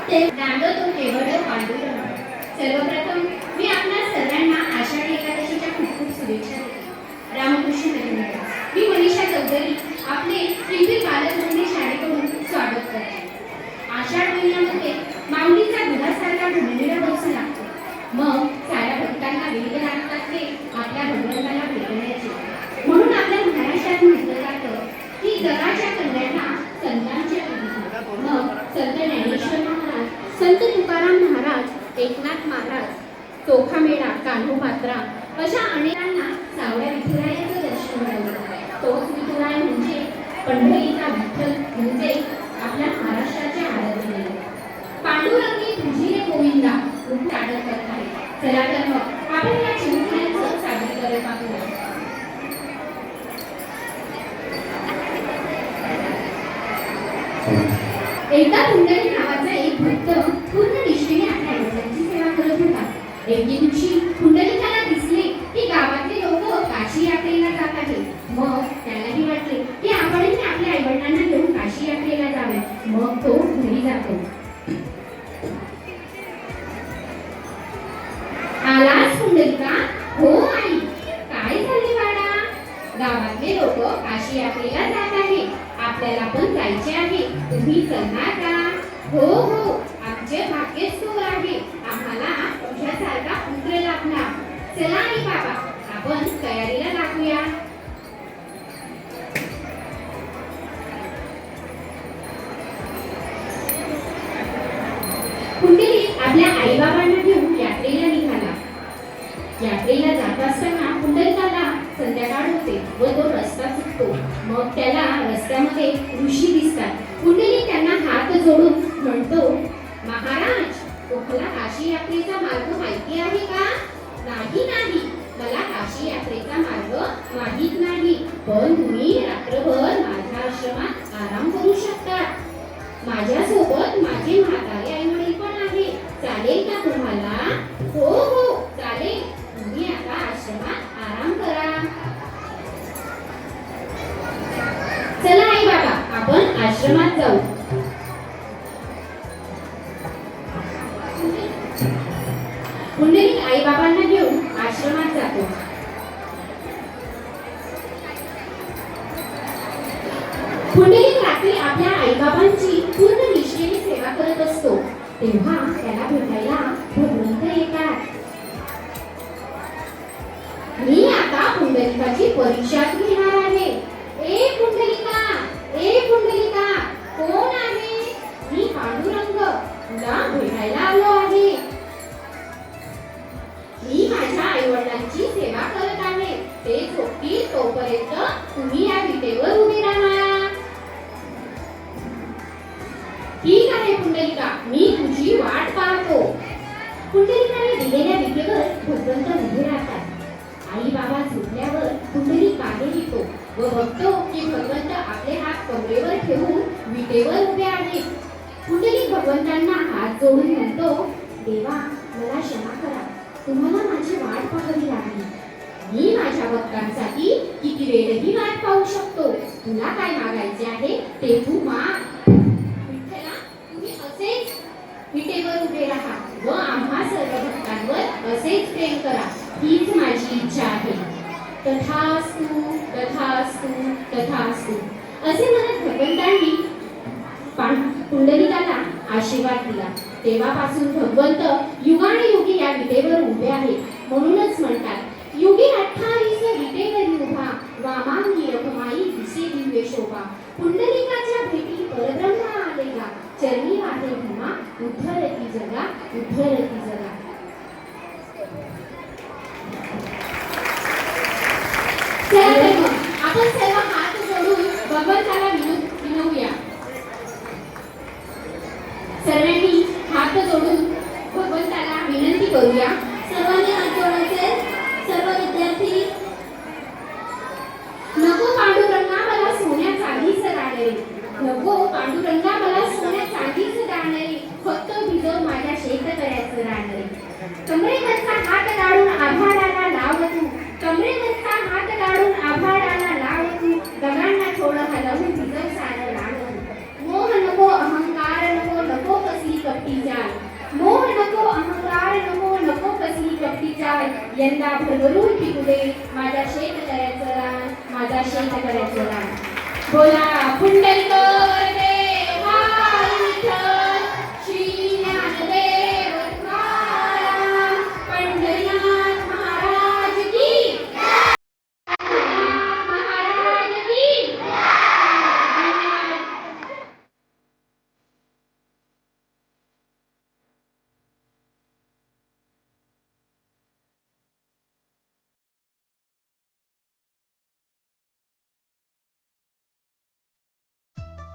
ते दांडो तो केवळ पांडुरंग. सर्वप्रथम मी आपल्या सर्वांना आषाढी एकादशीच्या खूप खूप शुभेच्छा देते. रामकृष्ण हरी. मी मनीषा चौधरी आपले पिंपरी बालमंदिर शाळेकडून स्वागत करते. आषाढ महिन्यामध्ये माऊलीचा दुधासारखा घुमलेला बसू लागतो. मग साऱ्या भक्तांना वेग लागतात ते आपल्या भगवंताला भेटण्याचे. म्हणून आपल्या महाराष्ट्रात म्हटलं जातं की जगाच्या कल्याणा संतांचे प्रतीक. मग संत ज्ञानेश्वर महाराज, संत तुकाराम महाराज, एकनाथ महाराज, चोखामेळा, कान्होपात्रा अशा अनेकांना सावळ्या विठुरायाचं दर्शन घडवलं. तोच विठुराय म्हणजे पंढरीचा विठ्ठल, म्हणजे आपल्या महाराष्ट्राचे आराध्य पांडुरंगी तुझी रे गोविंदा रूप सादर करत आहे. चला तर मग आपण या चिमुकल्यांचं सादरीकरण पाहूया. एकदा पुंडलिक नावाचा एक भक्त पूर्ण निष्ठेने आपल्या आईवडिलांची सेवा करत होता. एके दिवशी पुंडलिकाला दिसले की गावातले लोक काशी यात्रेला जात आहेत. मग त्यालाही वाटले की आपणही आपल्या आईवडिलांना घेऊन काशी यात्रेला जावे. मग तो घरी जातो. आलास पुंडलिका? हो आई. काय झाले बाळा? गावातले लोक काशी यात्रेला जात आहेत. आपल्याला पण जायचे आहे. तुम्ही चलणार का? हो हो, आमचे भाग्यच दूर आहे. आम्हाला तुझ्यासारखा पुत्र लाभला. चला आई बाबा, आपण तयारीला लागूया. पुंडलिक आपल्या आई बाबांना घेऊन यात्रेला निघाला. यात्रेला जात असताना पुंडलिकाला संध्याकाळ होते व तो रस्ता चुकतो. मग त्याला रस्त्यामध्ये ऋषी दिसतात. पुंडलिक त्यांना हात जोडून म्हणतो, महाराज, तुम्हाला काशी यात्रेचा मार्ग माहिती आहे का? नाही नाही, मला काशी यात्रेचा मार्ग माहित नाही, पण तुम्ही रात्रभर माझ्या आश्रमात आराम करू शकता. माझ्यासोबत माझे म्हातारे आई वडील पण आहे. चालेल का तुम्हाला? हो हो चालेल, तुम्ही आता आश्रमात आराम करा. चला आई बाबा, आपण आश्रमात जाऊ. पुंडलिक आई बाबांना घेऊन आश्रमात जातो. पुंडलिक रात्री आपल्या आई बाबांची पूर्ण निष्ठेने सेवा करत असतो. तेव्हा त्याला भेटायला भगवंत येतात. मी आता पुंडलिकाची परीक्षा घेणार आहे. ए पुंडलिका, ए पुंडलिका, कोण आहे? मी पांडुरंग, तुला भेटायला आलो आहे. मी माझ्या आई वडिलांची सेवा करत आहे. ते झोपतील तोपर्यंत तुम्ही या विटेवर उभे राहा. ठीक आहे पुंडलिका, मी तुझी वाट पाहतो. पुंडलिकाने दिलेल्या विटेवर भगवंत उभे राहतात. आई बाबा झोपल्यावर पुंडलिक बाहेर येतो व बघतो की भगवंत आपले हात कमरेवर ठेवून विटेवर उभे आहेत. पुंडलिक भगवंतांना हात जोडून म्हणतो, देवा, मला क्षमा करा. तुम्हाला माझी वाट पाहावी लागली. मी माझ्या भक्तांसाठी किती वेळही वाट पाहू शकतो. तुला काय मागायचे आहे ते तू माग. विठ्ठला, तुम्ही असेच विटेवर उभे राहा व आम्हा सर्व भक्तांवर असेच प्रेम करा, हीच माझी इच्छा आहे. तथास्तु, तथास्तु, तथास्तु असे म्हणत भगवंतांनी पुंडलिकाला आशीर्वाद दिला. तेव्हापासून भगवंत युगानुयुगी या विटेवर उभे आहेत. म्हणूनच म्हणतात, युगी 28 विटेवरी उभा, वामांगी रखमाई दिसे दिव्य शोभा. पुंडलिकाच्या भेटी परब्रह्म आलेला, चरणी वाहे भीमा, उद्धरती जगा, उद्धरती जगा. चला तर मग आपण सर्व हात जोडून भगवंताला विनवूया. सर्वांनी हात जोडून भगवंताला विनंती करूया. सर्वांनी हात जोडायचे. सर्व विद्यार्थी, नको पांडुरंगा मला सोन्या चांदीच दाणे, नको पांडुरंगा मला सोन्या चांदीच दाणे, फक्त भिजव माझ्या शेतकऱ्याचं राणे. कमरेवरचा हात काढून आभाळाला लाव तू, कमरेवरचा हात काढून आभाळाला लाव तू, दगडांना थोडं हलवून भिजव सारं रान. मोह नको, अहंकार नको, नको कसली कपटी यंदा भरभरून पिकू दे माझ्या शेतकऱ्याचं रान, माझा शेतकऱ्याचं रान. बोला पुंडलिक वरदे